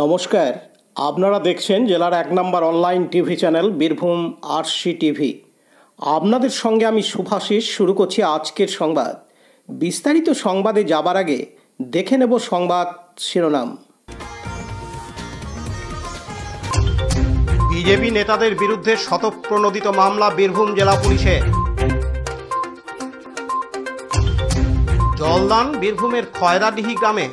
নমস্কার, আপনারা দেখছেন জেলার ১ number online TV channel Birbhum RC TV. আপনাদের সঙ্গে আমি শুভাশিস। শুরু করছি আজকের সংবাদ। বিস্তারিত সংবাদে যাবার আগে দেখে নেব সংবাদ শিরোনাম। বিজেপি নেতাদের বিরুদ্ধে শতপ্রণোদিত মামলা বীরভূম জেলা পুলিশের। জলদান বীরভূমের খয়রাডিহি গ্রামে।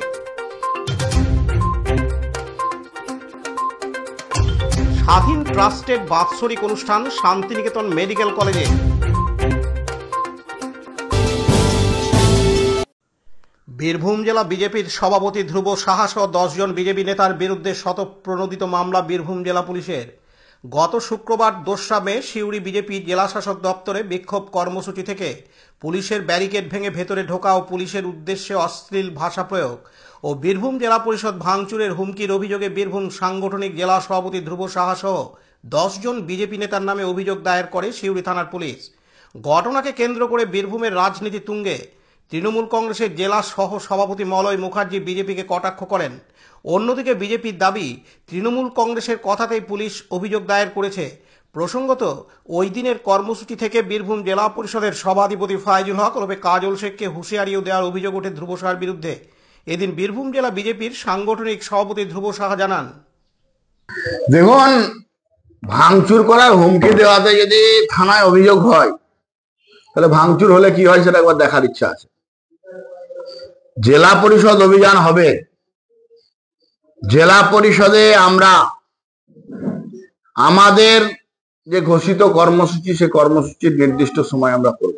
স্বাধীন ট্রাস্টের বাৎসরিক অনুষ্ঠান শান্তিনিকেতন মেডিকেল কলেজে। বীরভূম জেলা বিজেপির সভাপতি ধ্রুব সাহা সহ 10 জন বিজেপি নেতার বিরুদ্ধে শতপ্রণোদিত মামলা বীরভূম জেলা পুলিশের। গত শুক্রবার 2রা মে সিউড়ি বিজেপি জেলাশাসক দপ্তরে বিক্ষোভ কর্মসূচি থেকে পুলিশের ব্যারিকেড ভেঙে ভেতরে ঢোকা ও পুলিশের উদ্দেশ্যে অশ্লীল ভাষা প্রয়োগ ও বীরভূম জেলা পরিষদ ভাঙচুরের হুমকির অভিযোগে বীরভূম সাংগঠনিক জেলা সভাপতি ধ্রুব সাহা সহ 10 জন বিজেপি নেতার নামে অভিযোগ দায়ের করে সিউড়ি থানার পুলিশ। ঘটনাকে কেন্দ্র করে বীরভূমের রাজনীতি তুঙ্গে। তৃণমূল কংগ্রেসের জেলা সহ সভাপতি মলয় মুখার্জি বিজেপিকে কটাক্ষ করেন। অন্যদিকে বিজেপির দাবি, তৃণমূল কংগ্রেসের কথাতেই পুলিশ অভিযোগ দায়ের করেছে। প্রসঙ্গত, ওই দিনের কর্মসূচি থেকে বীরভূম জেলা পরিষদের সভাধিপতি ফাইজুল হক ওরফে কাজল শেখকে হুঁশিয়ারিও দেওয়ার অভিযোগ ওঠে ধ্রুব সাহার বিরুদ্ধে। এদিন বীরভূম জেলা বিজেপির সাংগঠনিক সভাপতি ধ্রুব সাহা জানান, দেখুন, ভাঙচুর করার হুমকি দেওয়াতে যদি থানায় অভিযোগ হয়, তাহলে ভাঙচুর হলে কি হয় সেটা একবার দেখার ইচ্ছা আছে। জেলা পরিষদ অভিযান হবে। জেলা পরিষদে আমরা আমাদের যে ঘোষিত কর্মসূচি, সে কর্মসূচির নির্দিষ্ট সময় আমরা করব।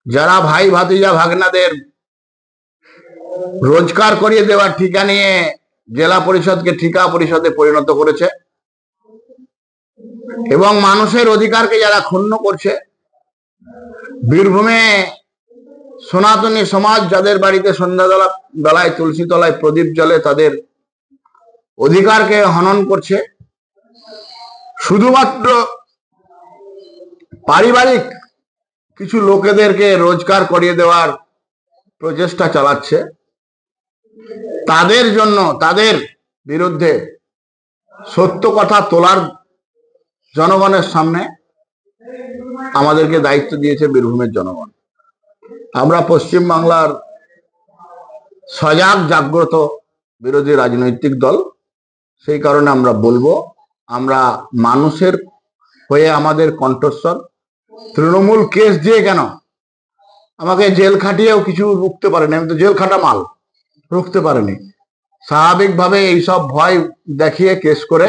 যারা ভাই ভাতিজা ভাগনাদের রোজগার করিয়ে দেওয়ার ঠিকা নিয়ে জেলা পরিষদকে ঠিকা পরিষদে পরিণত করেছে এবং মানুষের অধিকারকে যারা ক্ষুণ্ণ করছে, বীরভূমে সনাতনী সমাজ যাদের বাড়িতে সন্ধ্যাবেলা বেলায় তুলসী তলায় প্রদীপ জ্বলে, তাদের অধিকারকে হনন করছে, শুধুমাত্র পারিবারিক কিছু লোকেদেরকে রোজগার করিয়ে দেওয়ার প্রচেষ্টা চালাচ্ছে, তাদের জন্য, তাদের বিরুদ্ধে সত্য কথা তোলার জনগণের সামনে আমাদেরকে দায়িত্ব দিয়েছে বীরভূমের জনগণ। আমরা পশ্চিম বাংলার সজাগ জাগ্রত বিরোধী রাজনৈতিক দল, সেই কারণে আমরা বলবো, আমরা মানুষের হয়ে আমাদের কণ্ঠস্বর। তৃণমূল কেস দিয়ে কেন আমাকে জেল খাটিয়েও কিছু রুখতে পারেনি, আমি তো জেল খাটা মাল, রুখতে পারেনি। স্বাভাবিকভাবে এইসব ভয় দেখিয়ে কেস করে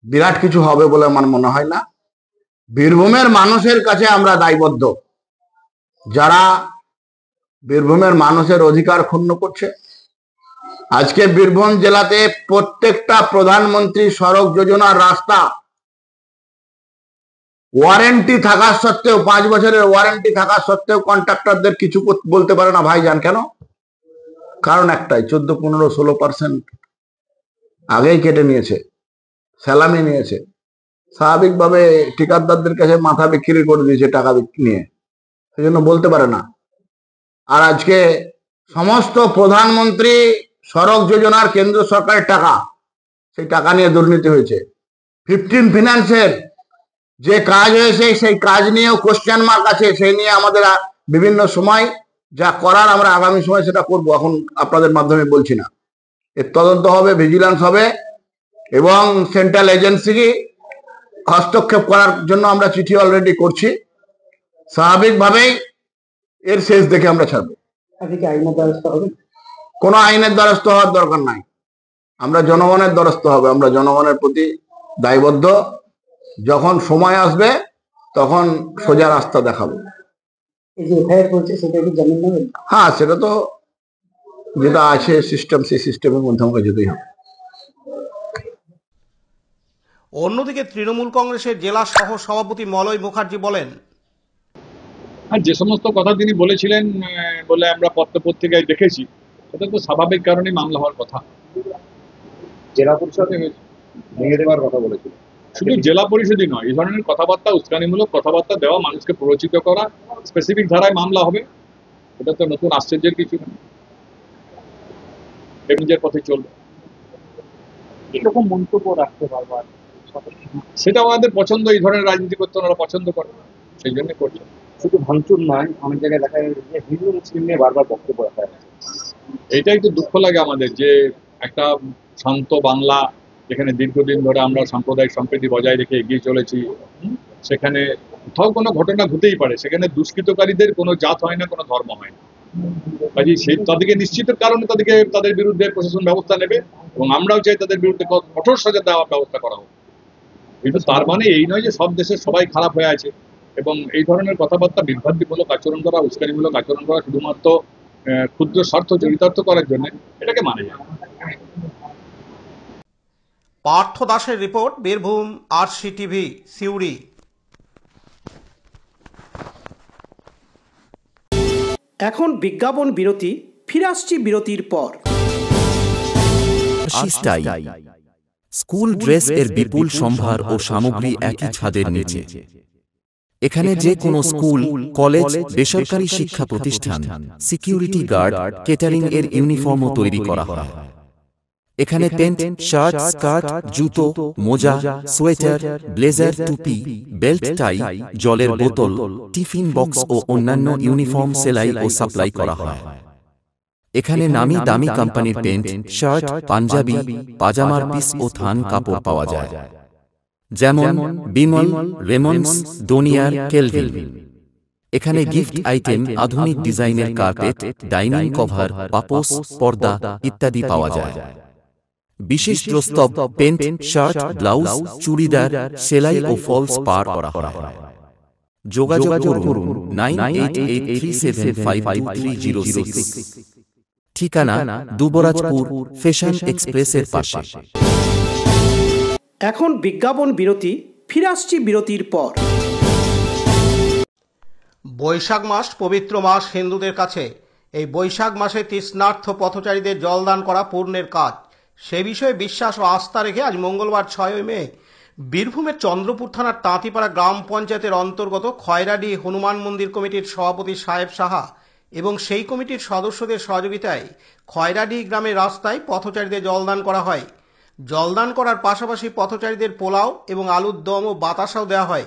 বিরাট কিছু হবে বলে আমার মনে হয় না। বীরভূমের মানুষের কাছে আমরা দায়বদ্ধ। যারা বীরভূমের মানুষের অধিকার ক্ষুণ্ণ করছে, আজকে বীরভূম জেলাতে প্রত্যেকটা প্রধানমন্ত্রী সড়ক যোজনার রাস্তা ওয়ারেন্টি থাকা সত্ত্বেও, 5 বছরের ওয়ারেন্টি থাকা সত্ত্বেও কন্ট্রাক্টরদের কিছু বলতে পারে না। ভাই যান কেন? কারণ একটাই, 14, 15, 16% আগেই কেটে নিয়েছে, স্যালামি নিয়েছে। স্বাভাবিকভাবে ঠিকাদারদের কাছে মাথা বিক্রি করে দিয়েছে টাকা নিয়ে, সেই জন্য বলতে পারে না। আর আজকে সমস্ত প্রধানমন্ত্রী সড়ক যোজনার কেন্দ্র সরকারের টাকা, সেই টাকা নিয়ে দুর্নীতি হয়েছে। 15 ফিনান্সের যে কাজ হয়েছে, সেই কাজ নিয়েও কোশ্চেন মার্ক আছে। সেই নিয়ে আমাদের বিভিন্ন সময় যা করার, আমরা আগামী সময় সেটা করব। এখন আপনাদের মাধ্যমে বলছি না। এর তদন্ত হবে, ভিজিলেন্স হবে এবং সেন্ট্রাল এজেন্সি হস্তক্ষেপ করার জন্য আমরা চিঠি অলরেডি করছি। স্বাভাবিকভাবেই এর শেষ দেখে আমরা ছাড়বো। কোনো আইনের দ্বারস্থ হওয়ার দরকার নাই, আমরা জনগণের দ্বারস্থ হবে। আমরা জনগণের প্রতি দায়বদ্ধ। যখন সময় আসবে তখন সোজা রাস্তা দেখাবো। হ্যাঁ, সেটা তো যেটা আছে সিস্টেম, সেই সিস্টেমের মধ্যে আমাকে যেতেই হবে। অন্যদিকে তৃণমূল কংগ্রেসের জেলা সহ সভাপতি মলয় মুখার্জি বলেন, আর যে সমস্ত কথা তিনি বলেছিলেন বলে আমরা পত্রপত্রিকায় দেখেছি, সেটা তো স্বাভাবিক কারণে মামলা হওয়ার কথা। জেলা পরিষদে ভেঙে দেওয়ার কথা বলেছিল। শুধু জেলা পরিষদই নয়, এই ধরনের কথাবার্তা, উস্কানিমূলক কথাবার্তা দেওয়া, মানুষকে প্ররোচিত করা, স্পেসিফিক ধারায় মামলা হবে। এটা তো নতুন আশ্চর্যের কিছু না, নিজের পথে চলবে। এরকম মন্তব্য রাখতে বারবার? সেটা আমাদের পছন্দ, এই ধরনের রাজনীতি করতে ওনারা পছন্দ করে, সেই জন্য করছে। শুধু ভাঙচুর নয়, অনেক জায়গায় দেখা যায় যে হিন্দু মুসলিম নিয়ে বারবার বক্তব্য রাখা হয়। এটাই তো দুঃখ লাগে আমাদের, যে একটা শান্ত বাংলা যেখানে দীর্ঘদিন ধরে আমরা সাম্প্রদায়িক সম্প্রীতি বজায় রেখে এগিয়ে চলেছি, সেখানে কোথাও কোনো ঘটনা ঘটেই পারে, সেখানে দুষ্কৃতকারীদের কোনো জাত হয় না, কোনো ধর্ম হয় না। কাজে সেই তাদেরকে নিশ্চিতের কারণে তাদের বিরুদ্ধে প্রশাসন ব্যবস্থা নেবে, এবং আমরাও চাই তাদের বিরুদ্ধে কঠোর সাজা দেওয়ার ব্যবস্থা করা হোক। কিন্তু তার মানে এই নয় যে সব দেশের সবাই খারাপ হয়ে আছে, এবং এই ধরনের কথাবার্তা, বিভ্রান্তিমূলক আচরণ করা, উস্কানিমূলক আচরণ করা শুধুমাত্র ক্ষুদ্র স্বার্থ চরিতার্থ করার জন্য, এটাকে মানে যায় না। পার্থ দাসের রিপোর্ট, বীরভূম RCTV, সিউড়ি। এখন বিজ্ঞাপন বিরতি, ফিরে আসছি বিরতির পর। স্কুল ড্রেস এর বিপুল সম্ভার ও সামগ্রী একই ছাদের নিচে। এখানে যে কোনো স্কুল, কলেজ, বেসরকারি শিক্ষা প্রতিষ্ঠান, সিকিউরিটি গার্ড, কেটারিং এর ইউনিফর্মও তৈরি করা হয়। এখানে প্যান্ট, শার্ট, স্কার্ট, জুতো, মোজা, সোয়েটার, ব্লেজার, টুপি, বেল্ট, টাই, জলের বোতল, টিফিন বক্স ও অন্যান্য ইউনিফর্ম সেলাই ও সাপ্লাই করা হয়। এখানে নামি দামি কোম্পানির প্যান্ট, শার্ট, পাঞ্জাবি, পাজামার পিস ও থান কাপড় পাওয়া যায়, যেমন বিমল, রেমন্ডস, ডোনিয়ার, কেলভিন। এখানে গিফট আইটেম, আধুনিক ডিজাইনের কার্পেট, ডাইনিং কভার, পাপোশ, পর্দা ইত্যাদি পাওয়া যায়। বিশেষ প্রস্তাব, প্যান্ট, শার্ট, ব্লাউজ, চুড়িদার, সেলাই ও ফলস পার করা হয়। যোগাযোগ করুন 9883752306। ঠিকানা দুবরাজপুর, ফ্যাশন এক্সপ্রেসের পাশে। এখন বিজ্ঞাপন বিরতি, ফিরে আসছি বিরতির পর। বৈশাখ মাস পবিত্র মাস হিন্দুদের কাছে। এই বৈশাখ মাসে তৃষ্ণার্থ পথচারীদের জলদান করা পুণ্যের কাজ। সে বিষয়ে বিশ্বাস ও আস্থা রেখে আজ মঙ্গলবার 6 মে বীরভূমের চন্দ্রপুর থানার তাঁতিপাড়া গ্রাম পঞ্চায়েতের অন্তর্গত খয়রাডি হনুমান মন্দির কমিটির সভাপতি সাহেব সাহা এবং সেই কমিটির সদস্যদের সহযোগিতায় খয়রাডি গ্রামের রাস্তায় পথচারীদের জলদান করা হয়। জলদান করার পাশাপাশি পথচারীদের পোলাও এবং আলুর দম ও বাতাসাও দেওয়া হয়।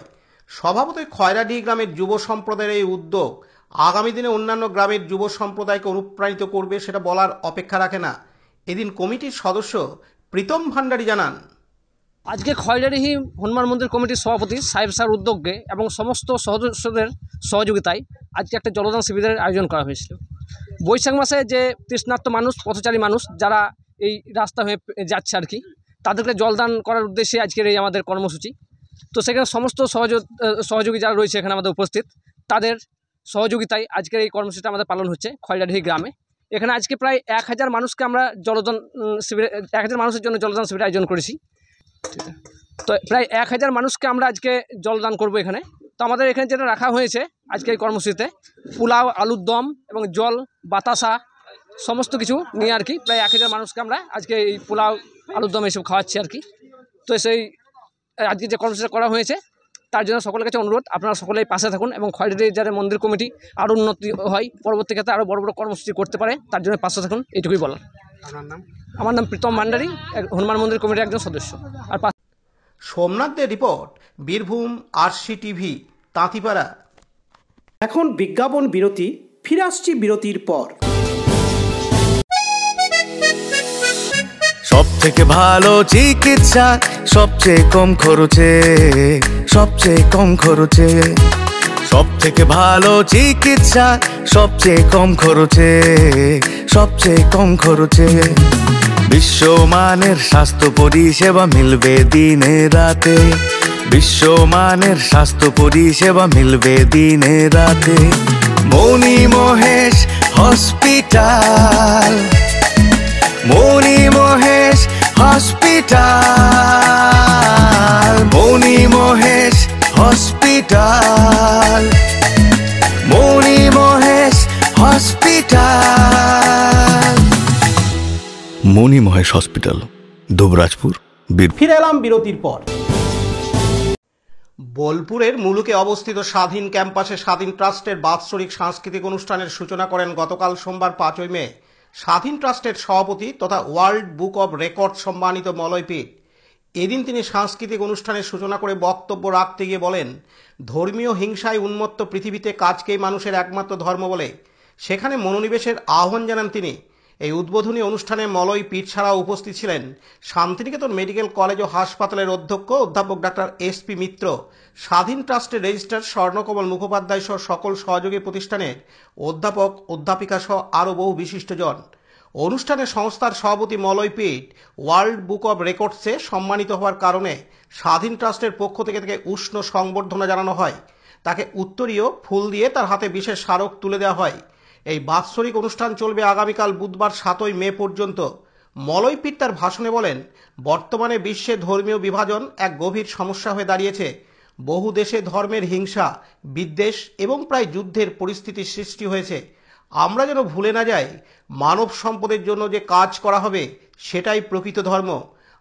স্বভাবতই খয়রাডি গ্রামের যুব সম্প্রদায়ের এই উদ্যোগ আগামী দিনে অন্যান্য গ্রামের যুব সম্প্রদায়কে অনুপ্রাণিত করবে, সেটা বলার অপেক্ষা রাখে না। এদিন কমিটির সদস্য প্রীতম ভান্ডারী জানান, আজকে খয়রাডি হনুমান মন্দির কমিটির সভাপতি সাহেব স্যার উদ্যোগে এবং সমস্ত সদস্যদের সহযোগিতায় আজকে একটা জলদান শিবিরের আয়োজন করা হয়েছিল। বৈশাখ মাসে যে তৃষ্ণার্ত মানুষ, পথচারী মানুষ যারা এই রাস্তা হয়ে যাচ্ছে আর কি, তাদেরকে জলদান করার উদ্দেশ্যে আজকের এই আমাদের কর্মসূচি। তো সেখানে সমস্ত সহযোগী যারা রয়েছে এখানে আমাদের উপস্থিত, তাদের সহযোগিতায় আজকের এই কর্মসূচিটা আমাদের পালন হচ্ছে খয়রাডি গ্রামে। এখানে আজকে প্রায় 1000 মানুষকে আমরা জলদান শিবিরে 1000 মানুষের জন্য জলদান শিবির আয়োজন করেছি। তো প্রায় 1000 মানুষকে আমরা আজকে জলদান করব এখানে। তো আমাদের এখানে যেটা রাখা হয়েছে আজকে এই কর্মসূচিতে, পোলাও, আলুর দম এবং জল, বাতাসা সমস্ত কিছু নিয়ে আর কি প্রায় 1000 মানুষকে আমরা আজকে এই পোলাও, আলুর দম এইসব খাওয়াচ্ছি আর কি। তো সেই আজকে যে কর্মসূচিটা করা হয়েছে তার জন্য সকলের কাছে অনুরোধ, আপনারা সকলেই পাশে থাকুন এবং খয়রাডি যারা মন্দির কমিটি আরও উন্নতি হয়, পরবর্তী ক্ষেত্রে আরও বড় বড় কর্মসূচি করতে পারে, তার জন্য পাশে থাকুন, এইটুকুই বলার। আমার নাম প্রীতম ভান্ডারী, হনুমান মন্দির কমিটির একজন সদস্য। আর সোমনাথদের রিপোর্ট, বীরভূম RCTV, তাঁতিপাড়া। এখন বিজ্ঞাপন বিরতি, ফিরে আসছি বিরতির পর। সব থেকে ভালো চিকিৎসা, সবচেয়ে কম খরচে, সবচেয়ে কম খরচে। সব থেকে ভালো চিকিৎসা, সবচেয়ে কম খরচে, সবচেয়ে কম খরচে। বিশ্বমানের স্বাস্থ্য পরিষেবা মিলবে দিনে রাতে, বিশ্বমানের স্বাস্থ্য পরিষেবা মিলবে দিনে রাতে। মণি মহেশ হসপিটাল, মণি মহেশ হসপিটাল, মণি মহেশ হসপিটাল, মণি মহেশ হসপিটাল। মণি মহেশ হসপিটাল, দুবরাজপুর। ফিরে এলাম বিরতির পর। বোলপুরের মুলুকে অবস্থিত স্বাধীন ক্যাম্পাসে স্বাধীন ট্রাস্টের বাৎসরিক সাংস্কৃতিক অনুষ্ঠানের সূচনা করেন গতকাল সোমবার 5 মে স্বাধীন ট্রাস্টের সভাপতি তথা ওয়ার্ল্ড বুক অব রেকর্ড সম্মানিত মলয় পীঠ। এদিন তিনি সাংস্কৃতিক অনুষ্ঠানের সূচনা করে বক্তব্য রাখতে গিয়ে বলেন, ধর্মীয় হিংসায় উন্মত্ত পৃথিবীতে কাজকেই মানুষের একমাত্র ধর্ম বলে সেখানে মনোনিবেশের আহ্বান জানান তিনি। এই উদ্বোধনী অনুষ্ঠানে মলয় পীঠ ছাড়াও উপস্থিত ছিলেন শান্তিনিকেতন মেডিকেল কলেজ ও হাসপাতালের অধ্যক্ষ অধ্যাপক ডাক্তার এসপি মিত্র, স্বাধীন ট্রাস্টের রেজিস্ট্রার স্বর্ণকমল মুখোপাধ্যায় সহ সকল সহযোগী প্রতিষ্ঠানের অধ্যাপক অধ্যাপিকা সহ আরও বহু বিশিষ্টজন। অনুষ্ঠানে সংস্থার সভাপতি মলয় পীঠ ওয়ার্ল্ড বুক অব রেকর্ডসে সম্মানিত হওয়ার কারণে স্বাধীন ট্রাস্টের পক্ষ থেকে উষ্ণ সংবর্ধনা জানানো হয়। তাকে উত্তরীয় ফুল দিয়ে তার হাতে বিশেষ স্মারক তুলে দেওয়া হয়। এই বাৎসরিক অনুষ্ঠান চলবে আগামীকাল বুধবার 7ই মে পর্যন্ত। মলয় পীঠ তার ভাষণে বলেন, বর্তমানে বিশ্বে ধর্মীয় বিভাজন এক গভীর সমস্যা হয়ে দাঁড়িয়েছে। বহু দেশে ধর্মের হিংসা, বিদ্বেষ এবং প্রায় যুদ্ধের পরিস্থিতির সৃষ্টি হয়েছে। আমরা যেন ভুলে না যাই, মানব সম্পদের জন্য যে কাজ করা হবে সেটাই প্রকৃত ধর্ম।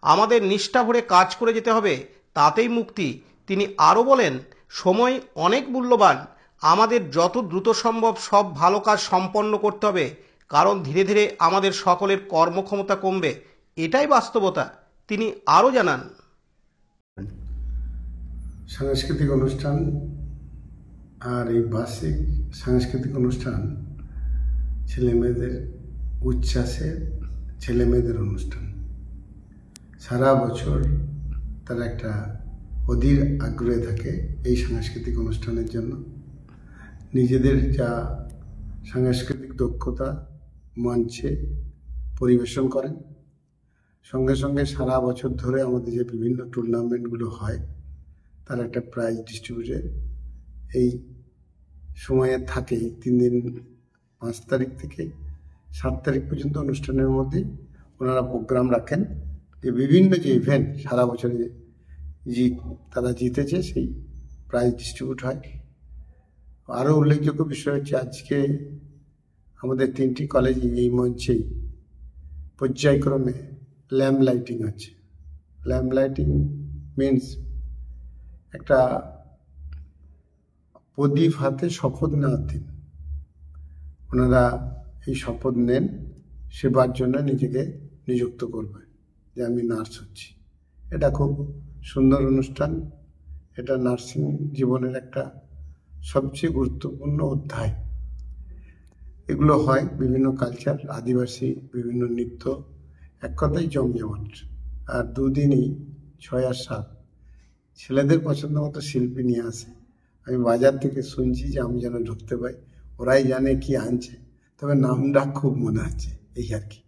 আমাদের নিষ্ঠা ভরে কাজ করে যেতে হবে, তাতেই মুক্তি। তিনি আরও বলেন, সময় অনেক মূল্যবান, আমাদের যত দ্রুত সম্ভব সব ভালো কাজ সম্পন্ন করতে হবে, কারণ ধীরে ধীরে আমাদের সকলের কর্মক্ষমতা কমবে, এটাই বাস্তবতা। তিনি আরও জানান, সাংস্কৃতিক অনুষ্ঠান আর এই বার্ষিক সাংস্কৃতিক অনুষ্ঠান ছেলেমেয়েদের উচ্ছ্বাসের, ছেলেমেয়েদের অনুষ্ঠান। সারা বছর তারা একটা অধীর আগ্রহে থাকে এই সাংস্কৃতিক অনুষ্ঠানের জন্য। নিজেদের যা সাংস্কৃতিক দক্ষতা মঞ্চে পরিবেশন করেন, সঙ্গে সঙ্গে সারা বছর ধরে আমাদের যে বিভিন্ন টুর্নামেন্টগুলো হয় তার একটা প্রাইজ ডিস্ট্রিবিউশন এই সময়ে থাকেই। 3 দিন 5 তারিখ থেকে 7 তারিখ পর্যন্ত অনুষ্ঠানের মধ্যে ওনারা প্রোগ্রাম রাখেন যে বিভিন্ন যে ইভেন্ট সারা বছরে তারা জিতেছে সেই প্রাইজ ডিস্ট্রিবিউট হয়। আরও উল্লেখযোগ্য বিষয় হচ্ছে আজকে আমাদের 3টি কলেজে এই মঞ্চেই পর্যায়ক্রমে ল্যাম্প লাইটিং হচ্ছে। ল্যাম্প লাইটিং মিনস একটা প্রদীপ হাতে শপথ নেওয়ার দিন। ওনারা এই শপথ নেন সেবার জন্য নিজেকে নিযুক্ত করবে যে আমি নার্স হচ্ছি। এটা খুব সুন্দর অনুষ্ঠান। এটা নার্সিং জীবনের একটা সবচেয়ে গুরুত্বপূর্ণ অধ্যায়। এগুলো হয় বিভিন্ন কালচার, আদিবাসী বিভিন্ন নৃত্য, এক কথাই জমজমাট। আর 2 দিনই 6 আর 7 ছেলেদের পছন্দ মতো শিল্পী নিয়ে আসে। আমি বাজার থেকে শুনছি যে আমি যেন ঢুকতে পাই, ওরাই জানে কি আনছে, তবে নামটা খুব মনে আছে, এই আর কি।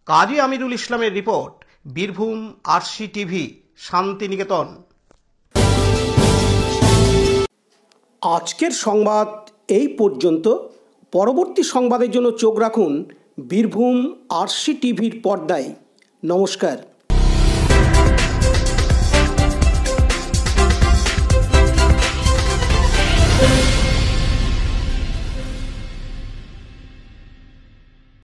কাজী আমিরুল ইসলামের report, Birbhum RC TV, Santiniketan. আজকের সংবাদ এই পর্যন্ত। পরবর্তী সংবাদের জন্য চোখ রাখুন বীরভূম আরসি টিভির পর্দায়। নমস্কার।